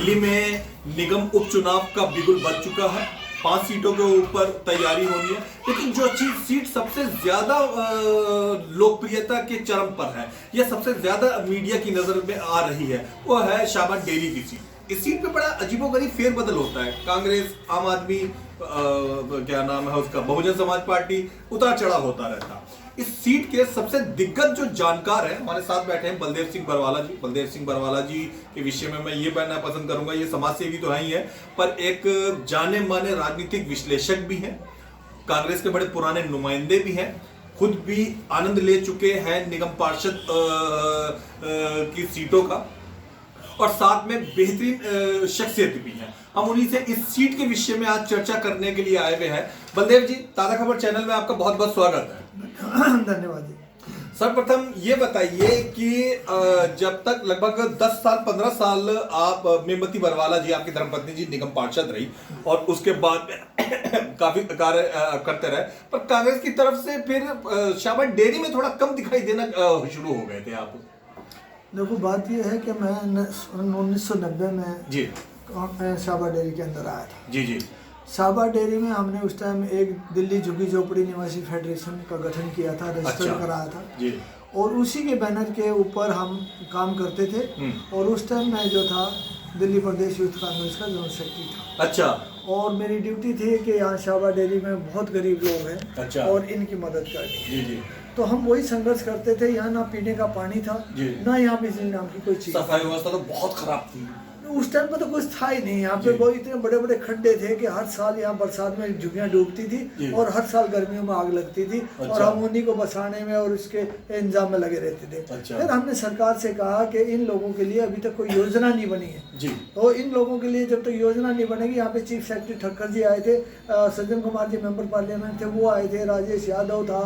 दिल्ली में निगम उपचुनाव का बिगुल बज चुका है। 5 सीटों के ऊपर तैयारी होनी है, लेकिन जो सीट सबसे ज्यादा लोकप्रियता के चरम पर है या सबसे ज्यादा मीडिया की नजर में आ रही है वो है शाहबाद डेयरी की सीट। इस सीट पे बड़ा अजीबोगरीब फेरबदल होता है। कांग्रेस, आम आदमी, क्या नाम है उसका, बहुजन समाज पार्टी उतार चढ़ाव होता रहता है। इस सीट के सबसे दिग्गज जो जानकार हैं हमारे साथ बैठे हैं बलदेव सिंह बरवाला जी। बलदेव सिंह बरवाला जी के विषय में मैं ये कहना पसंद करूंगा, ये समाज सेवी तो है ही है, पर एक जाने माने राजनीतिक विश्लेषक भी हैं, कांग्रेस के बड़े पुराने नुमाइंदे भी हैं, खुद भी आनंद ले चुके हैं निगम पार्षद की सीटों का, और साथ में बेहतरीन शख्सियत भी है। हम उन्हीं से इस सीट के विषय में आज चर्चा करने के लिए आए हुए हैं। बलदेव जी, ताज़ा खबर चैनल में आपका बहुत बहुत स्वागत है। धन्यवाद जी। सर्वप्रथम ये बताइए कि जब तक लगभग 10 साल 15 साल आप मेमबती बरवाला जी, आपकी धर्मपत्नी जी निगम पार्षद रही और उसके बाद काफी कार्य करते रहे, पर कांग्रेस की तरफ से फिर शाहबाद डेयरी में थोड़ा कम दिखाई देना शुरू हो गए थे आप। देखो, बात यह है कि मैं 1990 में जी शाहबाद डेयरी के अंदर आया था। जी जी। शाहबाद डेयरी में हमने उस टाइम एक दिल्ली झुग्गी झोपड़ी निवासी फेडरेशन का गठन किया था, रजिस्टर कराया था जी। और उसी के बैनर के ऊपर हम काम करते थे। और उस टाइम मैं जो था दिल्ली प्रदेश यूथ कांग्रेस का जनरल सेक्रेटरी था। अच्छा। और मेरी ड्यूटी थी कि यहाँ शाहबाद डेयरी में बहुत गरीब लोग हैं। अच्छा। और इनकी मदद करनी है। जी जी। तो हम वही संघर्ष करते थे। यहाँ ना पीने का पानी था, ना यहाँ बिजली नाम की कोई चीज। सफाई व्यवस्था तो बहुत खराब थी उस टाइम पे, तो कुछ था ही नहीं। यहाँ पे बहुत इतने बड़े बड़े खड्डे थे कि हर साल यहाँ बरसात में झुग्गियाँ डूबती थी और हर साल गर्मियों में आग लगती थी। अच्छा। और हम उन्हीं को बसाने में और उसके इंतजाम में लगे रहते थे। अच्छा। फिर हमने सरकार से कहा कि इन लोगों के लिए अभी तक कोई योजना नहीं बनी है जी। तो इन लोगों के लिए जब तक योजना नहीं बनेगी, यहाँ पे चीफ सेक्रेटरी ठक्कर जी आए थे, सज्जन कुमार जी मेंबर पार्लियामेंट थे, वो आए थे, राजेश यादव था,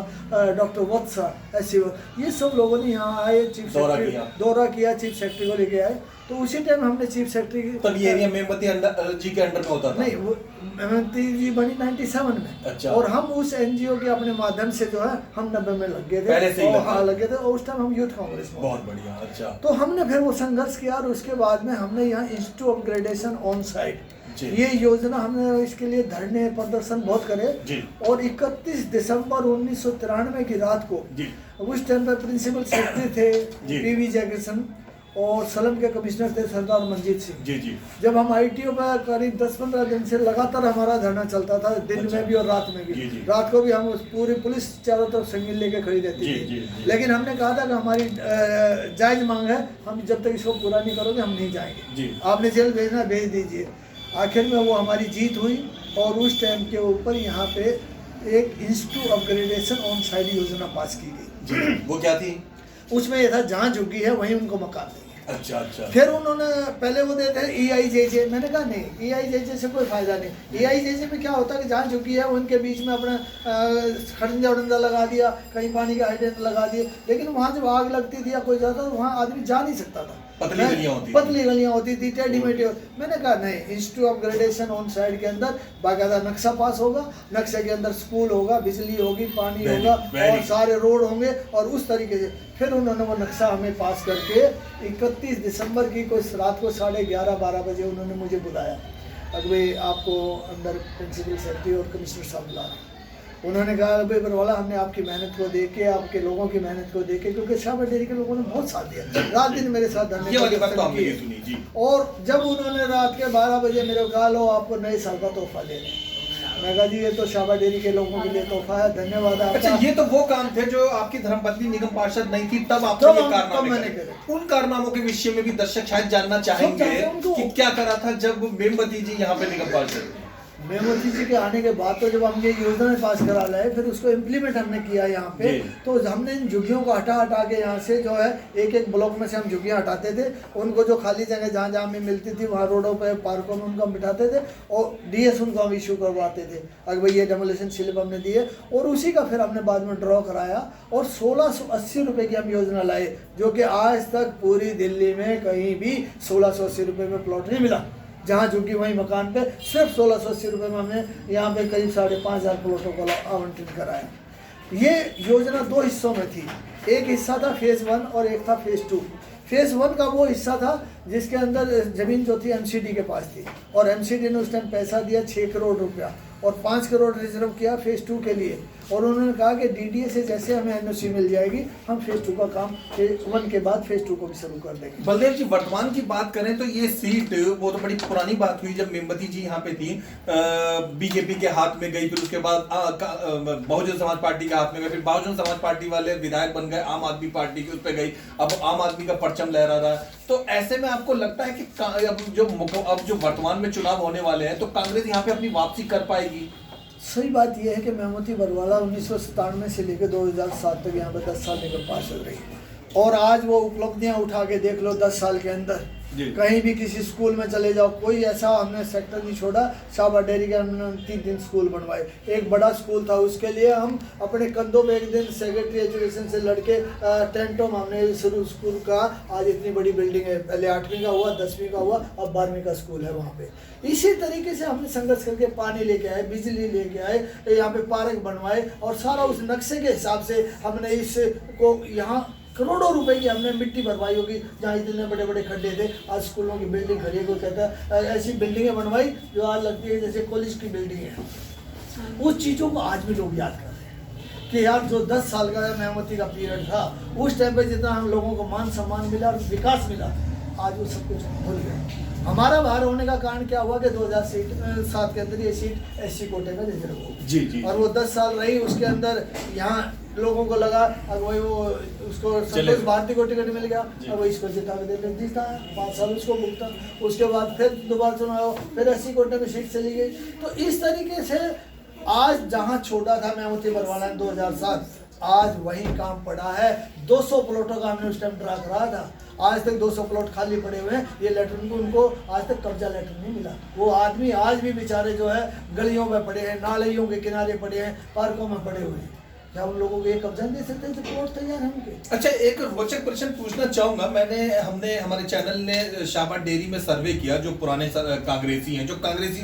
डॉक्टर वत्सा, ऐसे ये सब लोगों ने यहाँ आए, चीफ सेक्रेटरी दौरा किया, चीफ सेक्रेटरी को लेके आए। तो उसी टाइम हमने चीफ सेक्रेटरी तब ये एरिया मेमबती जी के अंडर में होता था? नहीं, वो मेमबती जी बनी 97 में। अच्छा। और हम उस एनजीओ के अपने माध्यम से जो है हम 90 में लग गए थे। पहले से ही लग गए थे। और उस टाइम हम यूथ कांग्रेस में। बहुत बढ़िया। अच्छा। तो हमने फिर वो संघर्ष किया और उसके बाद में हमने यहाँ institute of gradation on site, ये योजना हमने इसके लिए धरने प्रदर्शन बहुत करे। और 31 दिसंबर 1993 की रात को, उस टाइम पर प्रिंसिपल सेक्रेटरी थे पीवी जयकिशन और सलम के कमिश्नर थे सरदार मंजीत सिंह जी जी। जब हम आईटीओ में करीब 10-15 दिन से लगातार हमारा धरना चलता था, दिन अच्छा। में भी और रात में भी जी। रात को भी हम पूरी पुलिस चारों तरफ संगीन लेके खड़ी रहती थी। लेकिन हमने कहा था कि हमारी जायज मांग है, हम जब तक इसको पूरा नहीं करोगे हम नहीं जाएंगे, आपने जेल भेजना भेज दीजिए। आखिर में वो हमारी जीत हुई और उस टाइम के ऊपर यहाँ पे एक institute of gradation on side योजना पास की गई। वो क्या थी? उसमें यह था जहाँ झुग्गी है वहीं उनको मकान देंगे। अच्छा अच्छा। फिर उन्होंने पहले वो देते हैं EIJJ, मैंने कहा नहीं, EIJJ से कोई फायदा नहीं। EIJJ में क्या होता है कि जहाँ झुग्गी है उनके बीच में अपना खड़ंजा उड़ंजा लगा दिया, कहीं पानी का हाइड्रेंट लगा दिए, लेकिन वहाँ जब आग लगती थी या कोई जाता तो वहाँ आदमी जा नहीं सकता था, पतली गलियाँ होती थी, टेढ़ी मेढ़ी। मैंने कहा नहीं, institute of gradation on side के अंदर बाकायदा नक्शा पास होगा, नक्शे के अंदर स्कूल होगा, बिजली होगी, पानी होगा और सारे रोड होंगे और उस तरीके से। फिर उन्होंने वो नक्शा हमें पास करके 31 दिसंबर की कोई रात को 11:30-12 बजे उन्होंने मुझे बुलाया, अगवे आपको अंदर प्रिंसिपल सेक्रेटरी और कमिश्नर साहब बुला रहे। उन्होंने कहा भाई बरवाला, हमने आपकी मेहनत को देख के, आपके लोगों की मेहनत को देख के, क्योंकि शाहबाद डेयरी के लोगों ने बहुत साथ दिया, रात दिन मेरे साथ धरने किए। और जब उन्होंने रात के 12 बजे मेरे को कहा लो आपको नए साल का तोहफा ले लें, मैं कहा जी ये तो शाहबाद डेयरी के लोगों के लिए तोहफा है, धन्यवाद आपका। अच्छा, ये तो वो काम थे जो आपकी धर्मपत्नी निगम पार्षद नहीं थी तब आपने ये कारनामे करे। उन कारनामों के विषय में भी दर्शक शायद जानना चाहेंगे कि क्या करा था जब मेमबती जी यहाँ पे निगम पार्षद थे। मेमबती जी के आने के बाद तो जब हम ये योजना पास करा लाए, फिर उसको इम्प्लीमेंट हमने किया यहाँ पे, तो हमने इन झुग्गियों को हटा के यहाँ से जो है एक ब्लॉक में से हम झुग्गियाँ हटाते थे, उनको जो खाली जगह जहाँ हमें मिलती थी वहाँ रोडों पे, पार्कों में उनको हम बिठाते थे और DS उनको हम इशू करवाते थे, अगर भाई ये डेमोलिशन स्लिप हमने दिए। और उसी का फिर हमने बाद में ड्रॉ कराया और 1680 रुपये की हम योजना लाए, जो कि आज तक पूरी दिल्ली में कहीं भी 1680 रुपये में प्लॉट नहीं मिला। जहाँ झुग्गी वहीं मकान पे सिर्फ 1680 रुपये में हमने यहाँ पे करीब 5,500 प्लॉटों को आवंटित कराया। ये योजना 2 हिस्सों में थी, एक हिस्सा था फेज़ 1 और एक था फेज़ 2। फेज 1 का वो हिस्सा था जिसके अंदर जमीन जो थी एमसीडी के पास थी, और एमसीडी ने उस टाइम पैसा दिया 6 करोड़ रुपया और 5 करोड़ रिजर्व किया फेज 2 के लिए, और उन्होंने कहा कि डीडीए से जैसे हमें एनओसी मिल जाएगी हम फेज 2 का काम फेज 1 के बाद फेज 2 को भी शुरू कर देंगे। बलदेव जी, वर्तमान की बात करें तो ये सीट वो तो बड़ी पुरानी बात हुई जब मेमवती जी यहाँ पे थी, बीजेपी के हाथ में गई, फिर उसके बाद बहुजन समाज पार्टी के हाथ में गई, फिर बहुजन समाज पार्टी वाले विधायक बन गए, आम आदमी पार्टी की उस पर गई, अब आम आदमी का परचम लहरा रहा है। तो ऐसे में आपको लगता है कि अब जो वर्तमान में चुनाव होने वाले हैं तो कांग्रेस यहाँ पे अपनी वापसी कर पाएगी? सही बात यह है कि मेमवती बरवाला 1997 से लेकर 2007 तक यहाँ पर 10 साल निकल पार्षद रही, और आज वो उपलब्धियाँ उठा के देख लो 10 साल के अंदर कहीं भी किसी स्कूल में चले जाओ, कोई ऐसा हमने सेक्टर नहीं छोड़ा। शाहबाद डेयरी के हमने 3 स्कूल बनवाए, एक बड़ा स्कूल था उसके लिए हम अपने कंधों पे एक दिन सेक्रेटरी एजुकेशन से लड़के टेंटों में हमने शुरू स्कूल का, आज इतनी बड़ी बिल्डिंग है, पहले 8वीं का हुआ, 10वीं का हुआ, अब 12वीं का स्कूल है वहाँ पे। इसी तरीके से हमने संघर्ष करके पानी लेके आए, बिजली लेके आए, यहाँ पे पार्क बनवाए, और सारा उस नक्शे के हिसाब से हमने इसको यहाँ करोड़ों रुपए की हमने मिट्टी भरवाई होगी, जहाँ इतने बड़े बड़े खड्डे थे, आज स्कूलों की बिल्डिंग खड़ी है। कोई कहता है ऐसी बिल्डिंगें बनवाई जो आज लगती है जैसे कॉलेज की बिल्डिंग है। उस चीज़ों को आज भी लोग याद कर रहे हैं कि यार जो 10 साल का मेमवती का पीरियड था, उस टाइम पे जितना हम लोगों को मान सम्मान मिला और विकास मिला, आज वो सब कुछ भूल गए। हमारा बाहर होने का कारण क्या हुआ कि 2007 के अंदर ये सीट एससी कोटे में रिजर्व हो जी, और वो 10 साल रही, उसके अंदर यहाँ लोगों को लगा अब वही वो उसको संतोष भारती को टिकट मिल गया, अब वो इसको जिता के दे जीता, 5 साल उसको भुगता, उसके बाद फिर दोबारा चुनाव, फिर एससी कोटे में सीट चली गई। तो इस तरीके से आज जहाँ छोटा था मेमवती बरवाला ने 2007, आज वही काम पड़ा है। 200 प्लॉटों का हमने उस टाइम ड्रा करा था, आज तक 200 प्लॉट खाली पड़े हुए हैं। ये लेटर उनको आज तक कब्जा लेटर नहीं मिला। वो आदमी आज भी बेचारे जो है गलियों में पड़े हैं, नालियों के किनारे पड़े हैं, पार्कों में पड़े हुए हैं। क्या उन लोगों को ये कब्जा दे सकते हैं जो प्लॉट तैयार है उनके? अच्छा, एक रोचक प्रश्न पूछना चाहूंगा। हमने हमारे चैनल ने शाहबाद डेयरी में सर्वे किया, जो पुराने कांग्रेसी हैं, जो कांग्रेसी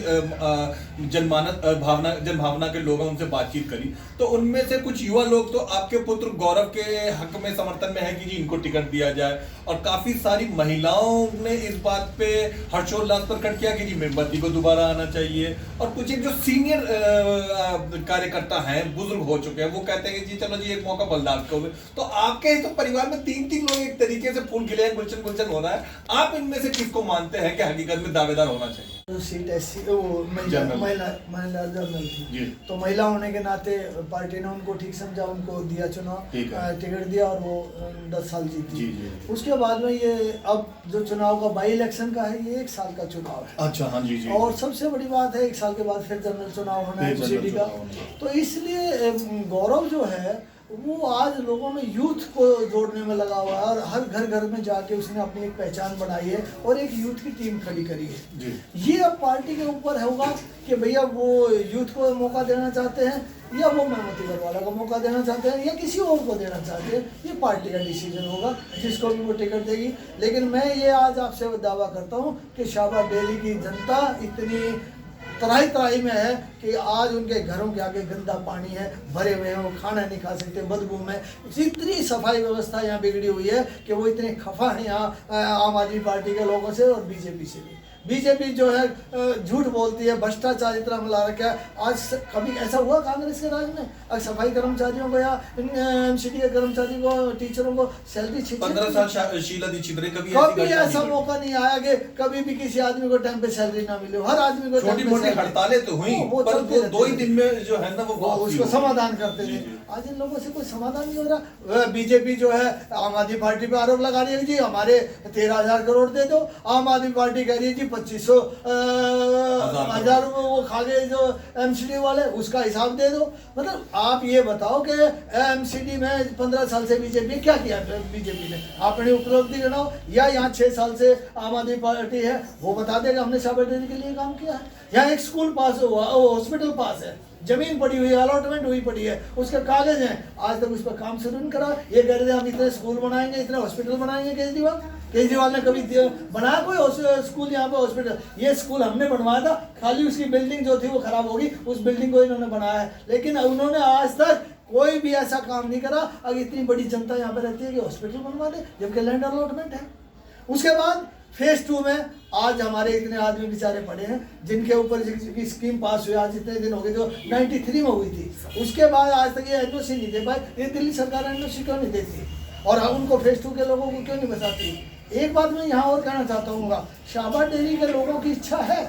जनभावना के लोग हैं, उनसे बातचीत करी, तो उनमें से कुछ युवा लोग तो आपके पुत्र गौरव के हक में समर्थन में है कि जी इनको टिकट दिया जाए, और काफी सारी महिलाओं ने इस बात पे हर्षोल्लास प्रकट किया कि जी मेमवती को दोबारा आना चाहिए, और कुछ एक जो सीनियर कार्यकर्ता हैं, बुजुर्ग हो चुके हैं, वो कहते हैं कि जी चलो जी एक मौका बलदार को। तो आपके तो परिवार में 3 लोग एक तरीके से फूल खिले, गुलशन हो रहा है, आप इनमें से किसको मानते हैं कि हकीकत में दावेदार होना चाहिए? तो सीट ऐसी महिला जनरल थी, तो महिला होने के नाते पार्टी ने उनको ठीक समझा, उनको दिया चुनाव, टिकट दिया, और वो 10 साल जीती। उसके बाद में ये अब जो चुनाव का बाई इलेक्शन का है, ये 1 साल का चुनाव है। अच्छा, हाँ जी। और सबसे बड़ी बात है 1 साल के बाद फिर जनरल चुनाव होना है एमसीडी का। तो इसलिए गौरव जो है वो आज लोगों में यूथ को जोड़ने में लगा हुआ है, और हर घर में जाके उसने अपनी एक पहचान बनाई है और एक यूथ की टीम खड़ी करी है। ये अब पार्टी के ऊपर होगा कि भैया वो यूथ को मौका देना चाहते हैं, या वो मेमवती बरवाला को मौका देना चाहते हैं, या किसी और को देना चाहते हैं। ये पार्टी का डिसीजन होगा, जिसको भी वो टिकट देगी। लेकिन मैं ये आज आपसे दावा करता हूँ कि शाहबाद डेयरी की जनता इतनी तराई में है कि आज उनके घरों के आगे गंदा पानी है, भरे हुए हैं, वो खाना नहीं खा सकते, बदबू में। इतनी सफाई व्यवस्था यहाँ बिगड़ी हुई है कि वो इतने खफा हैं यहाँ आम आदमी पार्टी के लोगों से और बीजेपी से भी। बीजेपी जो है झूठ बोलती है, भ्रष्टाचार इतना मिला रखा है। आज कभी ऐसा हुआ कांग्रेस के राज में आज सफाई कर्मचारियों को या एमसीडी के कर्मचारियों को, टीचरों को सैलरी 15 साल शीला दीक्षित ने कभी ऐसा मौका नहीं आया कि कभी भी किसी आदमी को टाइम पे सैलरी ना मिले। हर आदमी को छोटी मोटी हड़तालें तो हुई, पर वो 2 ही दिन में जो है ना वो उसको समाधान करते थे। आज इन लोगों से कोई समाधान नहीं हो रहा। बीजेपी जो है आम आदमी पार्टी पे आरोप लगा रही है जी हमारे 13,000 करोड़ दे दो। आम आदमी पार्टी कह रही है जी 2500 हजार वो खा गए जो एमसीडी वाले, उसका हिसाब दे दो। मतलब आप ये बताओ कि एमसीडी में 15 साल से बीजेपी क्या किया? बीजेपी ने अपनी उपलब्धि गिनाओ, या यहाँ 6 साल से आम आदमी पार्टी है वो बता देगा हमने शाहबाद डेयरी के लिए काम किया है। यहाँ एक स्कूल पास हुआ, हॉस्पिटल पास है, जमीन पड़ी हुई है, अलॉटमेंट हुई पड़ी है, उसके कागज हैं, आज तक उस पर काम शुरू नहीं करा। ये कह रहे थे हम इतने स्कूल बनाएंगे, इतने हॉस्पिटल बनाएंगे। केजरीवाल ने कभी बनाया कोई स्कूल यहाँ पे हॉस्पिटल? ये स्कूल हमने बनवाया था, खाली उसकी बिल्डिंग जो थी वो खराब होगी, उस बिल्डिंग को इन्होंने बनाया है। लेकिन उन्होंने आज तक कोई भी ऐसा काम नहीं करा। अगर इतनी बड़ी जनता यहाँ पे रहती है कि हॉस्पिटल बनवा दे, जबकि लैंड अलॉटमेंट है। उसके बाद फेज 2 में आज हमारे इतने आदमी बेचारे पड़े हैं जिनके ऊपर की स्कीम पास हुई, आज इतने दिन हो गए, जो 93 में हुई थी, उसके बाद आज तक ये एनओसी नहीं दे पाए। ये दिल्ली सरकार एनओसी क्यों नहीं देती और उनको फेज 2 के लोगों को क्यों नहीं बचाती? एक बात मैं यहाँ और कहना चाहता हूँ, शाबा डेयरी के लोगों की इच्छा है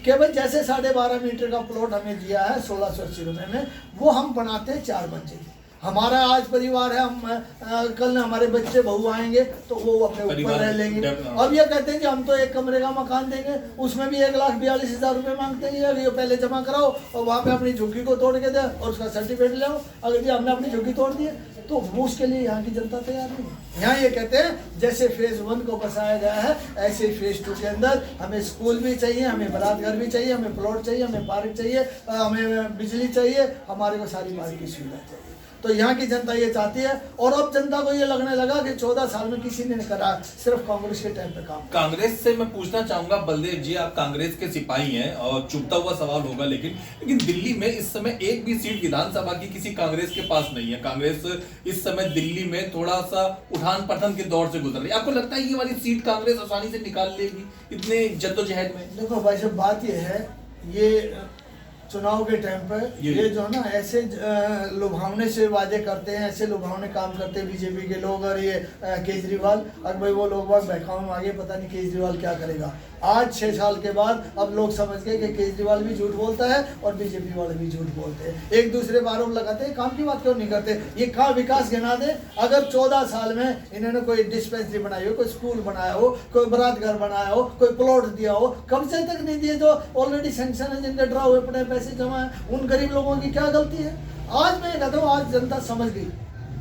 कि भाई जैसे 12.5 मीटर का प्लॉट हमें दिया है 1680 रुपये में, वो हम बनाते हैं 4 मंजिल। हमारा आज परिवार है, हम कल हमारे बच्चे बहू आएंगे तो वो अपने ऊपर रह लेंगे। अब ये कहते हैं कि हम तो 1 कमरे का मकान देंगे, उसमें भी 1,42,000 रुपये मांगते हैं। ये पहले जमा कराओ और वहाँ पे अपनी झुग्गी को तोड़ के दे और उसका सर्टिफिकेट ले आओ। अगर जी हमने अपनी झुग्गी तोड़ दी है तो वो उसके लिए यहाँ की जनता तैयार नहीं है। यहाँ ये कहते हैं जैसे फेज 1 को बसाया गया है, ऐसे ही फेज 2 के अंदर हमें स्कूल भी चाहिए, हमें बरात घर भी चाहिए, हमें प्लॉट चाहिए, हमें पार्क चाहिए, हमें बिजली चाहिए, हमारे को सारी पार्क की सुविधा चाहिए। तो यहाँ की जनता ये चाहती है। और अब जनता को ये लगने लगा कि 14 साल में किसी ने नहीं करा, सिर्फ कांग्रेस के टाइम पे काम। कांग्रेस से मैं पूछना चाहूंगा बलदेव जी, आप कांग्रेस के सिपाही हैं और चुभता हुआ सवाल होगा, लेकिन दिल्ली में इस समय एक भी सीट विधानसभा की किसी कांग्रेस के पास नहीं है। कांग्रेस इस समय दिल्ली में थोड़ा सा उठान पठन के दौर से गुजर रही है। आपको लगता है ये वाली सीट कांग्रेस आसानी से निकाल लेगी इतने जद्दोजहद में? देखो भाई साहब, बात ये है, ये चुनाव के टाइम पर ये जो है ना ऐसे लुभावने से वादे करते हैं, ऐसे लुभावने काम करते हैं बीजेपी के लोग और ये केजरीवाल। और भाई वो लोग बहुत बहकावे में आगे, पता नहीं केजरीवाल क्या करेगा। आज 6 साल के बाद अब लोग समझ गए कि केजरीवाल भी झूठ बोलता है और बीजेपी वाले भी झूठ बोलते हैं। एक दूसरे पर आरोप लगाते हैं, काम की बात क्यों नहीं करते? ये कहाँ विकास गिना दे? अगर 14 साल में इन्होंने कोई डिस्पेंसरी बनाई हो, कोई स्कूल बनाया हो, कोई बरात घर बनाया हो, कोई प्लॉट दिया हो, कब्जे तक नहीं दिए जो ऑलरेडी सैंक्शन है, जिनके ड्रा हुए पड़े पैसे जमा है, उन गरीब लोगों की क्या गलती है? आज मैं कहता हूँ, आज जनता समझ गई,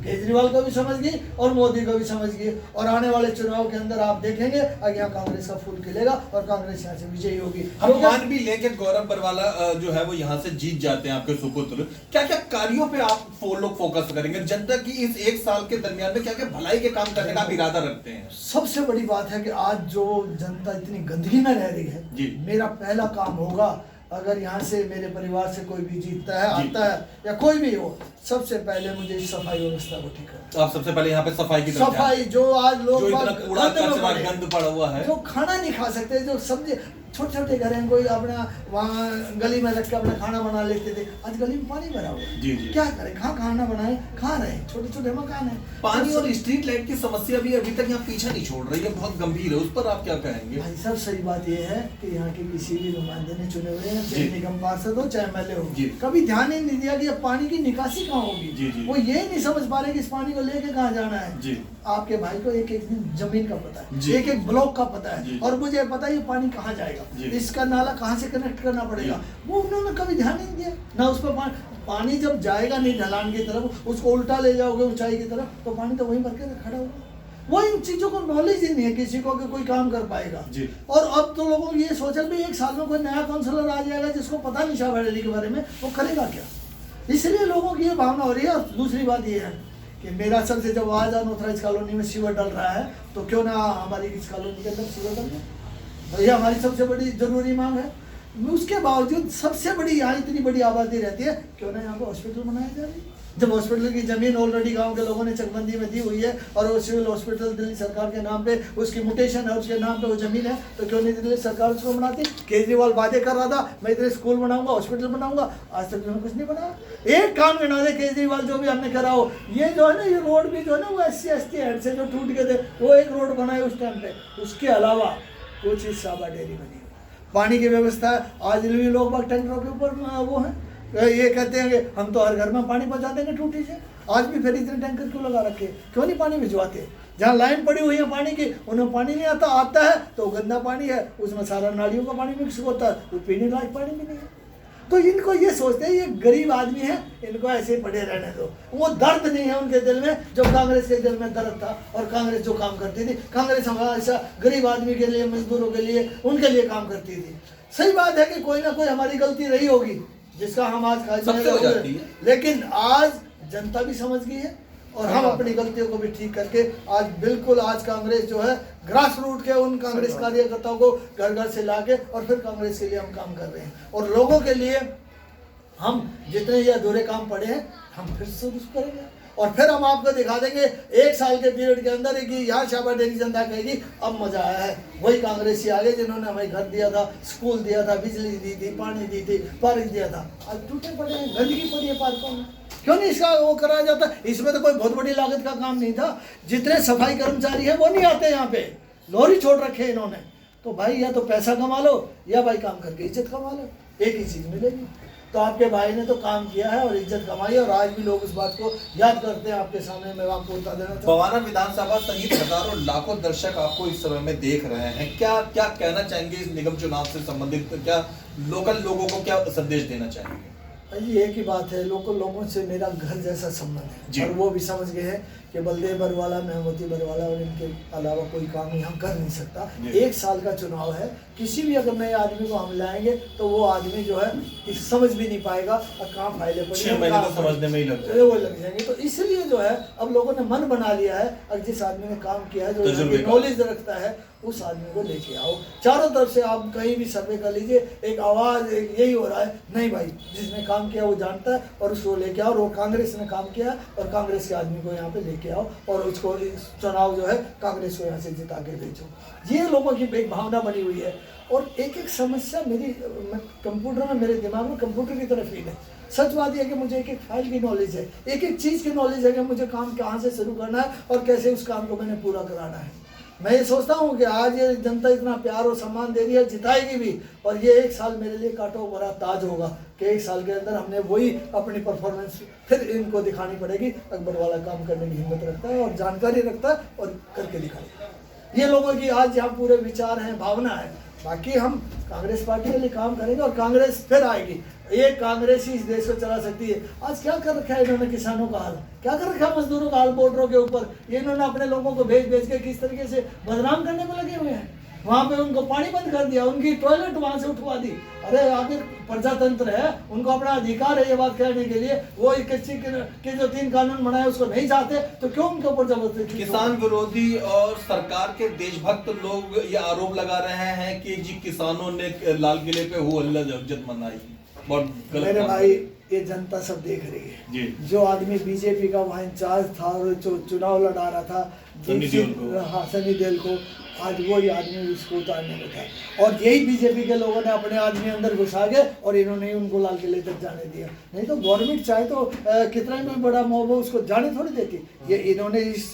केजरीवाल को भी समझ गई और मोदी को भी समझ गई। और आने वाले चुनाव के अंदर आप देखेंगे यहाँ कांग्रेस का फूल खिलेगा और कांग्रेस यहाँ से विजयी होगी। हम मान भी लें कि गौरव बरवाला जो है वो यहाँ से जीत जाते हैं आपके सुपुत्र, क्या क्या कार्यों पे आप लोग फोकस करेंगे? जनता की इस 1 साल के दरमियान में क्या क्या भलाई के काम करने का आप इरादा रखते हैं? सबसे बड़ी बात है कि आज जो जनता इतनी गंदगी में रह रही है, मेरा पहला काम होगा, अगर यहाँ से मेरे परिवार से कोई भी जीतता है, आता है या कोई भी हो, सबसे पहले मुझे इस सफाई व्यवस्था को ठीक करना। तो आप सबसे पहले यहाँ पे सफाई की तरफ सफाई, जो आज लोग गंद पड़ा हुआ है, जो खाना नहीं खा सकते, जो सब्जी, छोटे छोटे घर हैं, कोई अपना वहाँ गली में रख के अपना खाना बना लेते थे, आज गली में पानी भरा हुआ है। क्या करें, कहाँ खाना बनाए, खा रहे हैं, छोटे छोटे मकान है। पानी और स्ट्रीट लाइट की समस्या भी अभी तक यहाँ पीछा नहीं छोड़ रही है, बहुत गंभीर है, उस पर आप क्या कहेंगे? भाई साहब, सही बात यह है कि यहाँ के किसी भी नुमाइंदे ने चुने हुए हैं, चाहे निगम पार्षद हो चाहे एमएलए हो, कभी ध्यान ही नहीं दिया कि पानी की निकासी कहाँ होगी। वो ये नहीं समझ पा रहे कि इस पानी को लेके कहाँ जाना है। आपके भाई को एक एक जमीन का पता है, एक एक ब्लॉक का पता है, और मुझे पता है ये पानी कहाँ जाएगा, इसका नाला कहाँ से कनेक्ट करना पड़ेगा। वो उन्होंने कभी ध्यान नहीं दिया ना उस पर। पानी जब जाएगा नहीं ढलान की तरफ, उसको उल्टा ले जाओगे ऊंचाई की तरफ, तो पानी तो वहीं भर के खड़ा होगा। वो इन चीजों को नॉलेज ही नहीं है किसी को कि कोई काम कर पाएगा। और अब तो लोगों को ये सोचा भी 1 साल में कोई नया काउंसलर आ जाएगा जिसको पता नहीं शाह के बारे में, वो करेगा क्या? इसलिए लोगों की ये भावना हो रही है। और दूसरी बात ये है कि मेरा सबसे जब आज अनऑथराइज कॉलोनी में सीवर डल रहा है, तो क्यों ना हमारी इस कॉलोनी के अंदर सीवर डल जाए, तो ये हमारी सबसे बड़ी जरूरी मांग है। उसके बावजूद सबसे बड़ी यहाँ इतनी बड़ी आबादी रहती है, क्यों ना यहाँ पर हॉस्पिटल बनाया जाए। जब हॉस्पिटल की जमीन ऑलरेडी गांव के लोगों ने चकबंदी में दी हुई है और वो सिविल हॉस्पिटल दिल्ली सरकार के नाम पे उसकी मुटेशन है, उसके नाम पे वो जमीन है, तो क्यों नहीं दिल्ली सरकार उसको बनाती? केजरीवाल वादे कर रहा था मैं इतने स्कूल बनाऊंगा, हॉस्पिटल बनाऊंगा, आज तक कुछ नहीं बनाया। एक काम गिना दे केजरीवाल जो भी हमने करा हो। ये जो है ना, ये रोड भी जो है ना, वो SC/ST हेड से जो टूट गए थे, वो एक रोड बनाए उस टाइम पे। उसके अलावा कुछ ही शाबा डेयरी बनी। पानी की व्यवस्था आज भी लोग बाग टैंकरों के ऊपर वो है, ये कहते हैं कि हम तो हर घर में पानी पहुंचा देंगे टूटी से। आज भी फिर इतने टैंकर क्यों लगा रखे, क्यों नहीं पानी भिजवाते? जहाँ लाइन पड़ी हुई है पानी की, उन्हें पानी नहीं आता है तो गंदा पानी है, उसमें सारा नालियों का पानी मिक्स होता है, वो पीने लायक पानी भी नहीं है। तो इनको ये सोचते हैं ये गरीब आदमी है, इनको ऐसे ही पड़े रहने दो। वो दर्द नहीं है उनके दिल में जो कांग्रेस के दिल में दर्द था। और कांग्रेस जो काम करती थी, कांग्रेस हमेशा गरीब आदमी के लिए, मजदूरों के लिए, उनके लिए काम करती थी। सही बात है कि कोई ना कोई हमारी गलती रही होगी जिसका हम आज खाए, लेकिन आज जनता भी समझ गई है और हम अपनी गलतियों को भी ठीक करके आज बिल्कुल आज कांग्रेस जो है ग्रास रूट के उन कांग्रेस कार्यकर्ताओं को घर घर से लाके और फिर कांग्रेस के लिए हम काम कर रहे हैं। और लोगों के लिए हम जितने ये अधूरे काम पड़े हैं हम फिर शुरू करेंगे और फिर हम आपको दिखा देंगे 1 साल के पीरियड के अंदर कि यहाँ शाबाश डेली जनता कहेगी अब मजा आया है। वही कांग्रेसी आगे जिन्होंने हमें घर दिया था, स्कूल दिया था, बिजली दी थी, पानी दी थी, पार्क दिया था, आज टूटे पड़े हैं, गंदगी पड़ी है पार्कों में। क्यों नहीं इसका वो कराया जाता? इसमें तो कोई बहुत बड़ी लागत का काम नहीं था। जितने सफाई कर्मचारी हैं वो नहीं आते यहाँ पे, लोरी छोड़ रखे हैं इन्होंने। तो भाई या तो पैसा कमा लो या भाई काम करके इज्जत कमा लो, एक ही चीज़ मिलेगी। तो आपके भाई ने तो काम किया है और इज्जत कमाई और आज भी लोग उस बात को याद करते हैं। आपके सामने मैं आपको बता देना चाहता हूं। बवाना विधानसभा सहित हजारों लाखों दर्शक आपको इस समय में देख रहे हैं, क्या क्या कहना चाहेंगे इस निगम चुनाव से संबंधित? क्या लोकल लोगों को क्या संदेश देना चाहेंगे? ये एक ही बात है, लोगों से मेरा घर जैसा संबंध है और वो भी समझ गए हैं कि बलदेव बरवाला, मेहमती बरवाला और इनके अलावा कोई काम यहाँ कर नहीं सकता। 1 साल का चुनाव है, किसी भी अगर नए आदमी को हम लाएंगे तो वो आदमी जो है समझ भी नहीं पाएगा और कहाँ फायदे पड़े 6 महीने तो समझने में ही लग जाएंगे। तो इसलिए जो है अब लोगों ने मन बना लिया है, और जिस आदमी ने काम किया है, जो नॉलेज रखता है, उस आदमी को लेके आओ। चारों तरफ से आप कहीं भी सर्वे कर लीजिए, एक आवाज यही हो रहा है, नहीं भाई जिसने काम किया वो जानता है और उसको लेके आओ। और वो कांग्रेस ने काम किया और कांग्रेस के आदमी को यहाँ पे लेके आओ और उसको चुनाव जो है कांग्रेस को यहाँ से जिता के भेजो। ये लोगों की एक भावना बनी हुई है। और एक एक समस्या कंप्यूटर में, मेरे दिमाग में कंप्यूटर की तरह फील है। सच बात यह है कि मुझे एक एक फाइल की नॉलेज है, एक एक चीज़ की नॉलेज है कि मुझे काम कहाँ से शुरू करना है और कैसे उस काम को मैंने पूरा कराना है। मैं ये सोचता हूँ कि आज ये जनता इतना प्यार और सम्मान दे रही है, जिताएगी भी। और ये 1 साल मेरे लिए कांटों भरा ताज होगा कि 1 साल के अंदर हमने वही अपनी परफॉर्मेंस फिर इनको दिखानी पड़ेगी। अकबर वाला काम करने की हिम्मत रखता है और जानकारी रखता है और करके दिखाएगा। ये लोगों की आज यहाँ पूरे विचार हैं, भावना है। बाकी हम कांग्रेस पार्टी के लिए काम करेंगे और कांग्रेस फिर आएगी। एक कांग्रेस ही इस देश को चला सकती है। आज क्या कर रखा है इन्होंने किसानों का हाल, क्या कर रखा है मजदूरों का हाल बॉर्डरों के ऊपर। ये इन्होंने अपने लोगों को भेज के किस तरीके से बदनाम करने में लगे हुए हैं। वहाँ पे उनको पानी बंद कर दिया, उनकी टॉयलेट वहाँ से उठवा दी। अरे आखिर प्रजातंत्र है, उनको अपना अधिकार है ये बात कहने के लिए। वो के जो 3 कानून बनाए उसको नहीं चाहते तो क्यों उनके ऊपर जबरदस्ती? किसान विरोधी और सरकार के देशभक्त लोग ये आरोप लगा रहे हैं कि जी किसानों ने लाल किले पे हो अल्लाह जब मनाई। बहुत गलत। मेरे भाई ये जनता सब देख रही है जी। जो आदमी बीजेपी का वहाँ इंचार्ज था और जो चुनाव लड़ा रहा था सनी देओल को, आज वही आदमी उसको उतारने में था। और यही बीजेपी के लोगों ने अपने आदमी अंदर घुसा के और इन्होंने उनको लाल किले तक जाने दिया। नहीं तो गवर्नमेंट चाहे तो कितना भी बड़ा मॉब हो उसको जाने थोड़ी देती। ये इन्होंने इस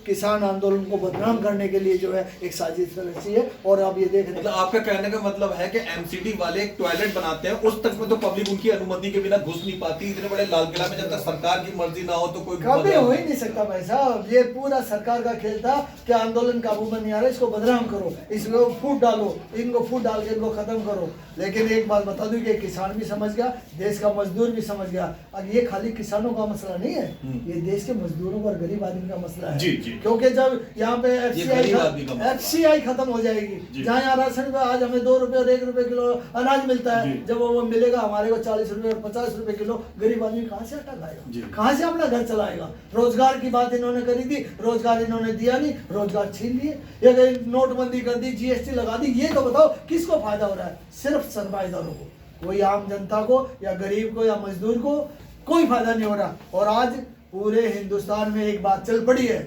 किसान आंदोलन को बदनाम करने के लिए जो है एक साजिश रची है। और अब ये देख रहे हैं, आपका कहने का मतलब है कि एमसीडी वाले एक टॉयलेट बनाते हैं, उस तक में तो पब्लिक उनकी अनुमति के बिना घुस नहीं पाती। इतने बड़े लाल किला में जब तक सरकार की मर्जी ना हो तो कोई कभी हो ही नहीं सकता भाई साहब। ये पूरा सरकार का खेल था कि आंदोलन काबू में नहीं आ रहा, इसको बदनाम करो, इसको फूट डालो, इनको फूट डाल के इनको खत्म करो। लेकिन एक बात बता दूं कि किसान भी समझ गया, देश का मजदूर भी समझ गया। अब ये खाली किसानों का मसला नहीं है, ये देश के मजदूरों और गरीब आदमी का मसला है। क्योंकि जब यहाँ पे FCI खत्म हो जाएगी, जहाँ यहाँ राशन पे आज हमें 2 रुपए और 1 रुपए किलो अनाज मिलता है, जब वो मिलेगा हमारे को 40 रुपए और 50 रुपए किलो, गरीब आदमी कहाँ से आटा खाएगा, कहाँ से अपना घर चलाएगा? रोजगार की बात इन्होंने करी थी, रोजगार इन्होंने दिया नहीं, रोजगार छीन लिए। ये नोटबंदी कर दी, GST लगा दी। ये तो बताओ किसको फायदा हो रहा है? सिर्फ सरमाएदारों को, कोई आम जनता को या गरीब को या मजदूर को कोई फायदा नहीं हो रहा। और आज पूरे हिंदुस्तान में एक बात चल पड़ी है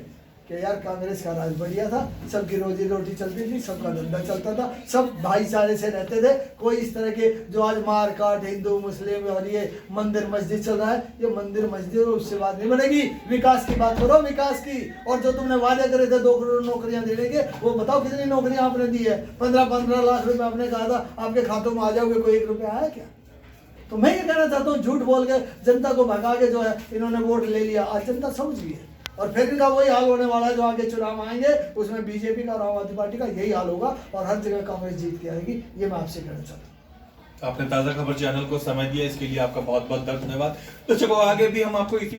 कि यार कांग्रेस का राज बढ़िया था, सबकी रोजी रोटी चलती थी, सबका धंधा चलता था, सब भाईचारे से रहते थे। कोई इस तरह के जो आज मार काट हिंदू मुस्लिम और ये मंदिर मस्जिद चल रहा है, ये मंदिर मस्जिद उससे बात नहीं बनेगी। विकास की बात करो, विकास की। और जो तुमने वादे करे थे 2 करोड़ नौकरियां देने के, वो बताओ कितनी नौकरियां आपने दी है? 15-15 लाख रुपए आपने कहा था आपके खातों में आ जाओगे, कोई 1 रुपया आया क्या? तो मैं ये कहना चाहता हूँ, झूठ बोल के जनता को भगा के जो है इन्होंने वोट ले लिया। आज जनता समझ गई है और फिर इनका वही हाल होने वाला है जो आगे चुनाव आएंगे, उसमें बीजेपी का और आम आदमी पार्टी का यही हाल होगा और हर जगह कांग्रेस जीत के आएगी। ये मैं आपसे कहना चाहता हूँ। आपने ताज़ा खबर चैनल को समय दिया, इसके लिए आपका बहुत बहुत धन्यवाद। तो चलो आगे भी हम आपको इसी